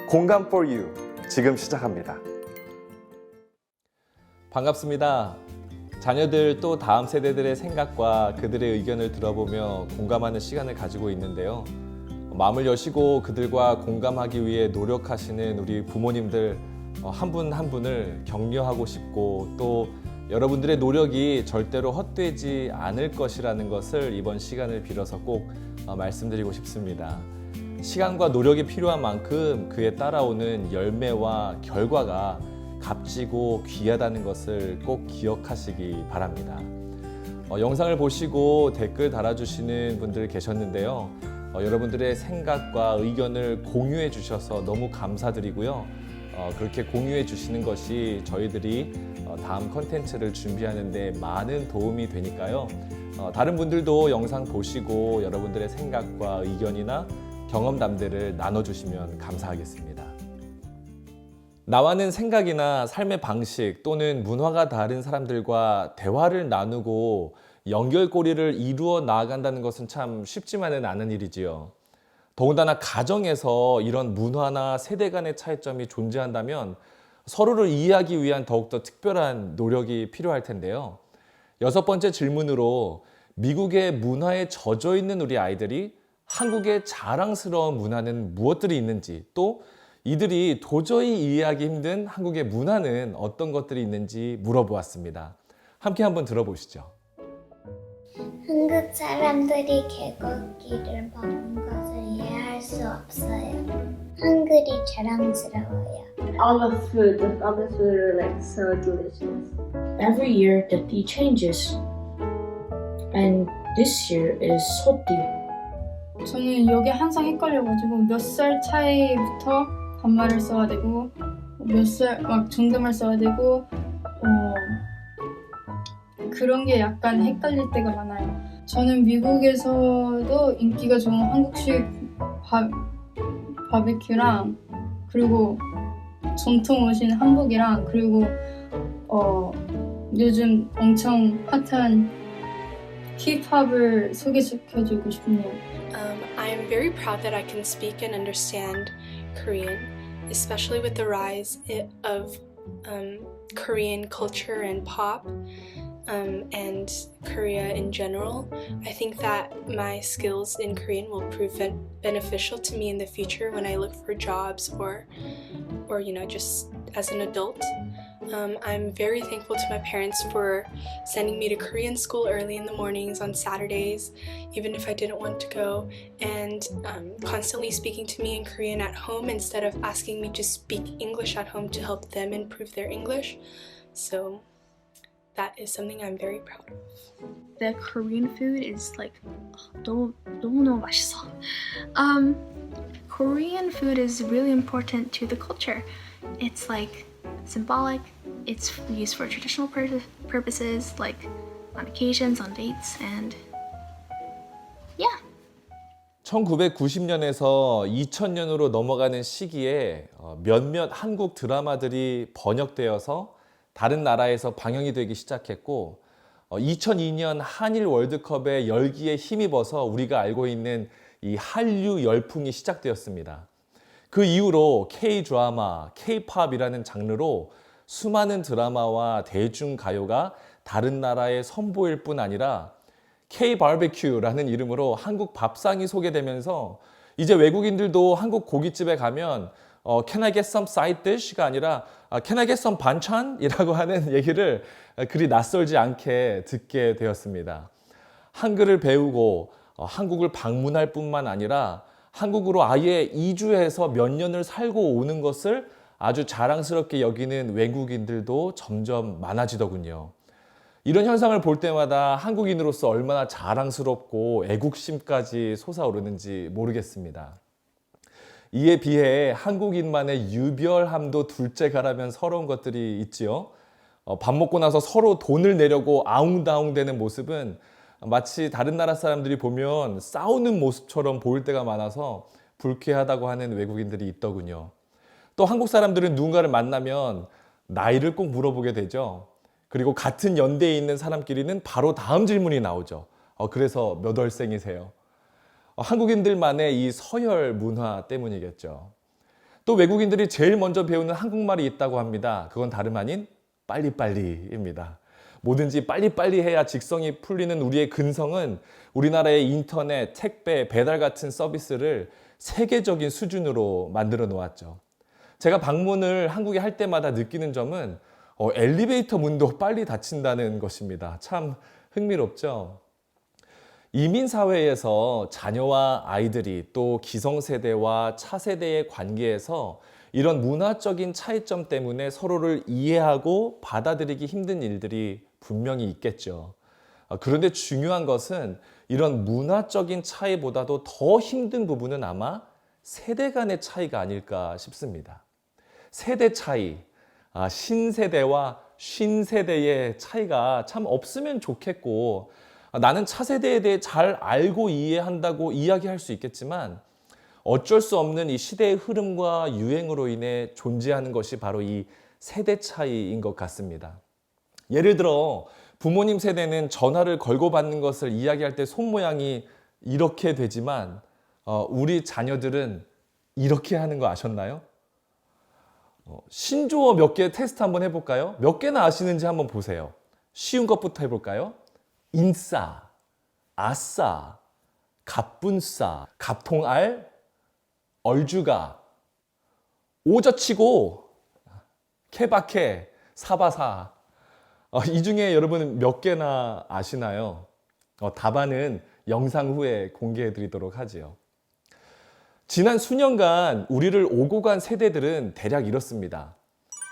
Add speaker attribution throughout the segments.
Speaker 1: 공감 for you 지금 시작합니다.
Speaker 2: 반갑습니다. 자녀들 또 다음 세대들의 생각과 그들의 의견을 들어보며 공감하는 시간을 가지고 있는데요. 마음을 여시고 그들과 공감하기 위해 노력하시는 우리 부모님들 한 분 한 분을 격려하고 싶고 또 여러분들의 노력이 절대로 헛되지 않을 것이라는 것을 이번 시간을 빌어서 꼭 말씀드리고 싶습니다. 시간과 노력이 필요한 만큼 그에 따라오는 열매와 결과가 값지고 귀하다는 것을 꼭 기억하시기 바랍니다. 영상을 보시고 댓글 달아주시는 분들 계셨는데요. 여러분들의 생각과 의견을 공유해 주셔서 너무 감사드리고요. 그렇게 공유해 주시는 것이 저희들이 다음 컨텐츠를 준비하는 데 많은 도움이 되니까요. 다른 분들도 영상 보시고 여러분들의 생각과 의견이나 경험담들을 나눠주시면 감사하겠습니다. 나와는 생각이나 삶의 방식 또는 문화가 다른 사람들과 대화를 나누고 연결고리를 이루어 나아간다는 것은 참 쉽지만은 않은 일이지요. 더군다나 가정에서 이런 문화나 세대 간의 차이점이 존재한다면 서로를 이해하기 위한 더욱더 특별한 노력이 필요할 텐데요. 6번째 질문으로 미국의 문화에 젖어 있는 우리 아이들이 한국의 자랑스러운 문화는 무엇들이 있는지, 또 이들이 도저히 이해하기 힘든 한국의 문화는 어떤 것들이 있는지 물어보았습니다. 함께 한번 들어보시죠.
Speaker 3: 한국 사람들이 개고기를 먹는 것을 이해할 수 없어요. 한글이 자랑스러워요.
Speaker 4: All the food, all the food are like so delicious.
Speaker 5: Every year the tea changes, and this year is 소띠.
Speaker 6: 저는 여기 항상 헷갈려가지고 몇 살 차이부터 반말을 써야 되고 몇 살 막 존댓말 써야 되고 그런 게 약간 헷갈릴 때가 많아요. 저는 미국에서도 인기가 좋은 한국식 바비큐랑 그리고 전통 옷인 한복이랑 그리고 요즘 엄청 핫한 힙합을 소개시켜주고 싶네요.
Speaker 7: I'm very proud that I can speak and understand Korean, especially with the rise of Korean culture and pop and Korea in general. I think that my skills in Korean will prove beneficial to me in the future when I look for jobs or just as an adult. I'm very thankful to my parents for sending me to Korean school early in the mornings on Saturdays, even if I didn't want to go, and constantly speaking to me in Korean at home instead of asking me to speak English at home to help them improve their English. So that is something I'm very proud of.
Speaker 8: The Korean food is like 너무 맛있어. Korean food is really important to the culture. It's like symbolic. It's used for traditional purposes, like on occasions, on dates, and yeah.
Speaker 2: 1990년에서 2000년으로 넘어가는 시기에 몇몇 한국 드라마들이 번역되어서 다른 나라에서 방영이 되기 시작했고 2002년 한일 월드컵의 열기에 힘입어서 우리가 알고 있는 이 한류 열풍이 시작되었습니다. 그 이후로 K-드라마, K-팝이라는 장르로 수많은 드라마와 대중가요가 다른 나라에 선보일 뿐 아니라 K-바베큐라는 이름으로 한국 밥상이 소개되면서 이제 외국인들도 한국 고깃집에 가면 Can I get some side dish가 아니라 Can I get some 반찬이라고 하는 얘기를 그리 낯설지 않게 듣게 되었습니다. 한글을 배우고 한국을 방문할 뿐만 아니라 한국으로 아예 이주해서 몇 년을 살고 오는 것을 아주 자랑스럽게 여기는 외국인들도 점점 많아지더군요. 이런 현상을 볼 때마다 한국인으로서 얼마나 자랑스럽고 애국심까지 솟아오르는지 모르겠습니다. 이에 비해 한국인만의 유별함도 둘째가라면 서러운 것들이 있지요. 밥 먹고 나서 서로 돈을 내려고 아웅다웅대는 모습은 마치 다른 나라 사람들이 보면 싸우는 모습처럼 보일 때가 많아서 불쾌하다고 하는 외국인들이 있더군요. 또 한국 사람들은 누군가를 만나면 나이를 꼭 물어보게 되죠. 그리고 같은 연대에 있는 사람끼리는 바로 다음 질문이 나오죠. 그래서 몇 월생이세요? 한국인들만의 이 서열 문화 때문이겠죠. 또 외국인들이 제일 먼저 배우는 한국말이 있다고 합니다. 그건 다름 아닌 빨리빨리입니다. 뭐든지 빨리빨리 해야 직성이 풀리는 우리의 근성은 우리나라의 인터넷, 택배, 배달 같은 서비스를 세계적인 수준으로 만들어 놓았죠. 제가 방문을 한국에 할 때마다 느끼는 점은 엘리베이터 문도 빨리 닫힌다는 것입니다. 참 흥미롭죠? 이민사회에서 자녀와 아이들이 또 기성세대와 차세대의 관계에서 이런 문화적인 차이점 때문에 서로를 이해하고 받아들이기 힘든 일들이 분명히 있겠죠. 그런데 중요한 것은 이런 문화적인 차이보다도 더 힘든 부분은 아마 세대 간의 차이가 아닐까 싶습니다. 세대 차이, 신세대와 쉰세대의 차이가 참 없으면 좋겠고, 나는 차세대에 대해 잘 알고 이해한다고 이야기할 수 있겠지만 어쩔 수 없는 이 시대의 흐름과 유행으로 인해 존재하는 것이 바로 이 세대 차이인 것 같습니다. 예를 들어 부모님 세대는 전화를 걸고 받는 것을 이야기할 때 손모양이 이렇게 되지만 우리 자녀들은 이렇게 하는 거 아셨나요? 신조어 몇 개 테스트 한번 해볼까요? 몇 개나 아시는지 한번 보세요. 쉬운 것부터 해볼까요? 인싸, 아싸, 갑분싸, 갑통알, 얼주가, 오저치고, 케바케, 사바사. 이 중에 여러분 몇 개나 아시나요? 답안은 영상 후에 공개해 드리도록 하지요. 지난 수년간 우리를 오고 간 세대들은 대략 이렇습니다.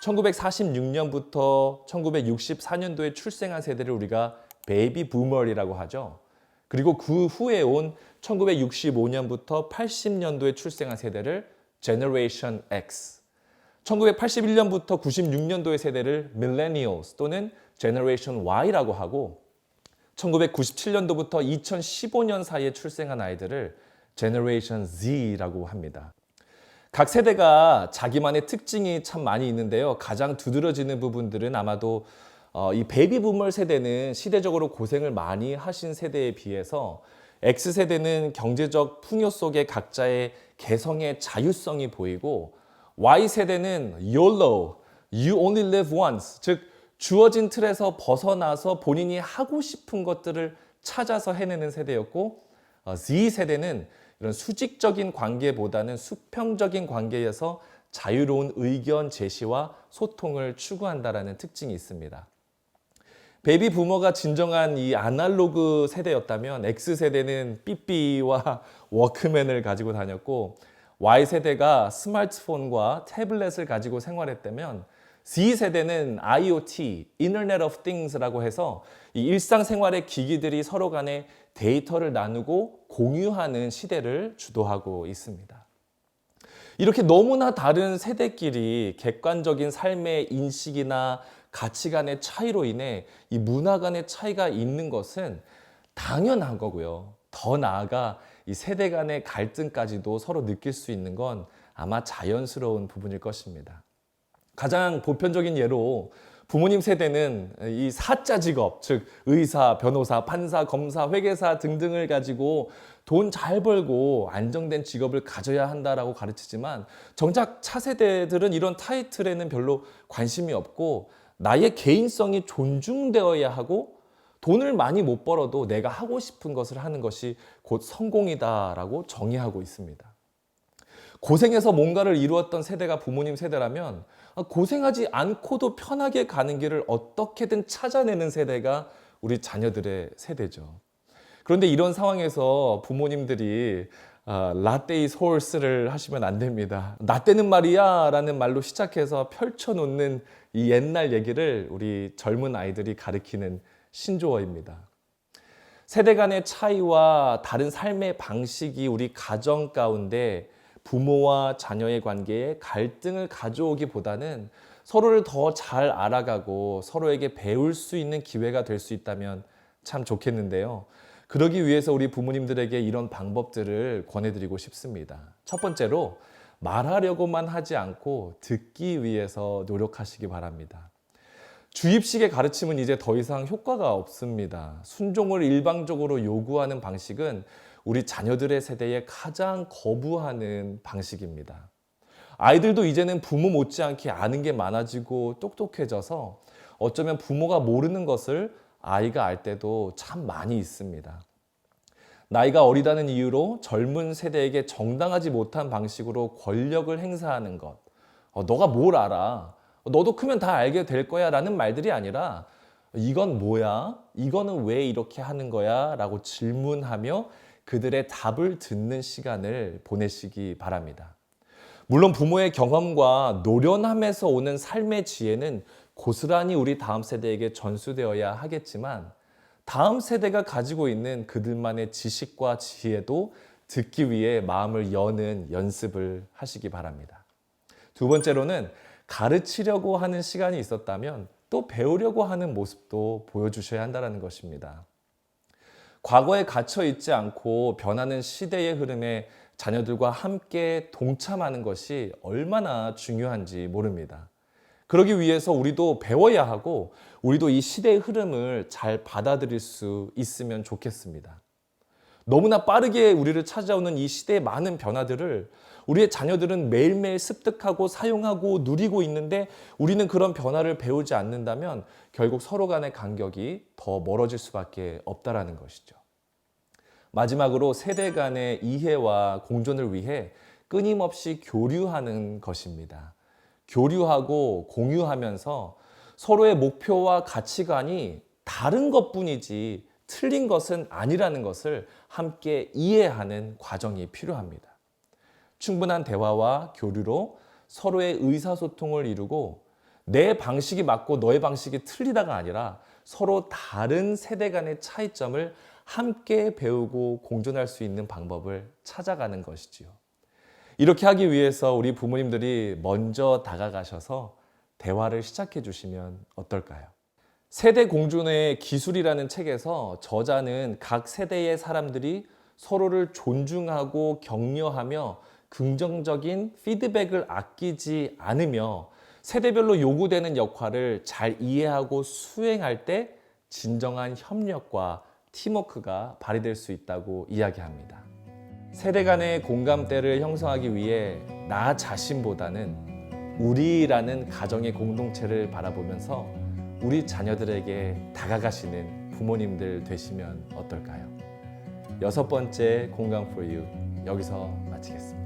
Speaker 2: 1946년부터 1964년도에 출생한 세대를 우리가 베이비 부머리라고 하죠. 그리고 그 후에 온 1965년부터 80년도에 출생한 세대를 Generation X, 1981년부터 96년도의 세대를 Millennials 또는 Generation Y라고 하고 1997년도부터 2015년 사이에 출생한 아이들을 Generation Z라고 합니다. 각 세대가 자기만의 특징이 참 많이 있는데요. 가장 두드러지는 부분들은 아마도 이 베이비 부머 세대는 시대적으로 고생을 많이 하신 세대에 비해서 X세대는 경제적 풍요 속에 각자의 개성의 자유성이 보이고 Y세대는 YOLO, You Only Live Once, 즉 주어진 틀에서 벗어나서 본인이 하고 싶은 것들을 찾아서 해내는 세대였고 Z세대는 이런 수직적인 관계보다는 수평적인 관계에서 자유로운 의견 제시와 소통을 추구한다는 특징이 있습니다. 베이비 부머가 진정한 이 아날로그 세대였다면 X세대는 삐삐와 워크맨을 가지고 다녔고 Y세대가 스마트폰과 태블릿을 가지고 생활했다면 Z세대는 IoT, Internet of Things라고 해서 이 일상생활의 기기들이 서로 간에 데이터를 나누고 공유하는 시대를 주도하고 있습니다. 이렇게 너무나 다른 세대끼리 객관적인 삶의 인식이나 가치관의 차이로 인해 이 문화 간의 차이가 있는 것은 당연한 거고요. 더 나아가 이 세대 간의 갈등까지도 서로 느낄 수 있는 건 아마 자연스러운 부분일 것입니다. 가장 보편적인 예로 부모님 세대는 이 사자 직업, 즉 의사, 변호사, 판사, 검사, 회계사 등등을 가지고 돈 잘 벌고 안정된 직업을 가져야 한다라고 가르치지만 정작 차세대들은 이런 타이틀에는 별로 관심이 없고 나의 개인성이 존중되어야 하고 돈을 많이 못 벌어도 내가 하고 싶은 것을 하는 것이 곧 성공이다라고 정의하고 있습니다. 고생해서 뭔가를 이루었던 세대가 부모님 세대라면 고생하지 않고도 편하게 가는 길을 어떻게든 찾아내는 세대가 우리 자녀들의 세대죠. 그런데 이런 상황에서 부모님들이 라떼 is horse를 하시면 안 됩니다. 나 때는 말이야 라는 말로 시작해서 펼쳐놓는 이 옛날 얘기를 우리 젊은 아이들이 가리키는 신조어입니다. 세대 간의 차이와 다른 삶의 방식이 우리 가정 가운데 부모와 자녀의 관계에 갈등을 가져오기보다는 서로를 더 잘 알아가고 서로에게 배울 수 있는 기회가 될 수 있다면 참 좋겠는데요. 그러기 위해서 우리 부모님들에게 이런 방법들을 권해드리고 싶습니다. 첫 번째로 말하려고만 하지 않고 듣기 위해서 노력하시기 바랍니다. 주입식의 가르침은 이제 더 이상 효과가 없습니다. 순종을 일방적으로 요구하는 방식은 우리 자녀들의 세대에 가장 거부하는 방식입니다. 아이들도 이제는 부모 못지않게 아는 게 많아지고 똑똑해져서 어쩌면 부모가 모르는 것을 아이가 알 때도 참 많이 있습니다. 나이가 어리다는 이유로 젊은 세대에게 정당하지 못한 방식으로 권력을 행사하는 것. 너가 뭘 알아? 너도 크면 다 알게 될 거야 라는 말들이 아니라 이건 뭐야? 이거는 왜 이렇게 하는 거야? 라고 질문하며 그들의 답을 듣는 시간을 보내시기 바랍니다. 물론 부모의 경험과 노련함에서 오는 삶의 지혜는 고스란히 우리 다음 세대에게 전수되어야 하겠지만 다음 세대가 가지고 있는 그들만의 지식과 지혜도 듣기 위해 마음을 여는 연습을 하시기 바랍니다. 두 번째로는 가르치려고 하는 시간이 있었다면 또 배우려고 하는 모습도 보여주셔야 한다는 것입니다. 과거에 갇혀 있지 않고 변하는 시대의 흐름에 자녀들과 함께 동참하는 것이 얼마나 중요한지 모릅니다. 그러기 위해서 우리도 배워야 하고 우리도 이 시대의 흐름을 잘 받아들일 수 있으면 좋겠습니다. 너무나 빠르게 우리를 찾아오는 이 시대의 많은 변화들을 우리의 자녀들은 매일매일 습득하고 사용하고 누리고 있는데 우리는 그런 변화를 배우지 않는다면 결국 서로 간의 간격이 더 멀어질 수밖에 없다라는 것이죠. 마지막으로 세대 간의 이해와 공존을 위해 끊임없이 교류하는 것입니다. 교류하고 공유하면서 서로의 목표와 가치관이 다른 것뿐이지 틀린 것은 아니라는 것을 함께 이해하는 과정이 필요합니다. 충분한 대화와 교류로 서로의 의사소통을 이루고 내 방식이 맞고 너의 방식이 틀리다가 아니라 서로 다른 세대 간의 차이점을 함께 배우고 공존할 수 있는 방법을 찾아가는 것이지요. 이렇게 하기 위해서 우리 부모님들이 먼저 다가가셔서 대화를 시작해 주시면 어떨까요? 세대 공존의 기술이라는 책에서 저자는 각 세대의 사람들이 서로를 존중하고 격려하며 긍정적인 피드백을 아끼지 않으며 세대별로 요구되는 역할을 잘 이해하고 수행할 때 진정한 협력과 팀워크가 발휘될 수 있다고 이야기합니다. 세대 간의 공감대를 형성하기 위해 나 자신보다는 우리라는 가정의 공동체를 바라보면서 우리 자녀들에게 다가가시는 부모님들 되시면 어떨까요? 6번째 공감 for you 여기서 마치겠습니다.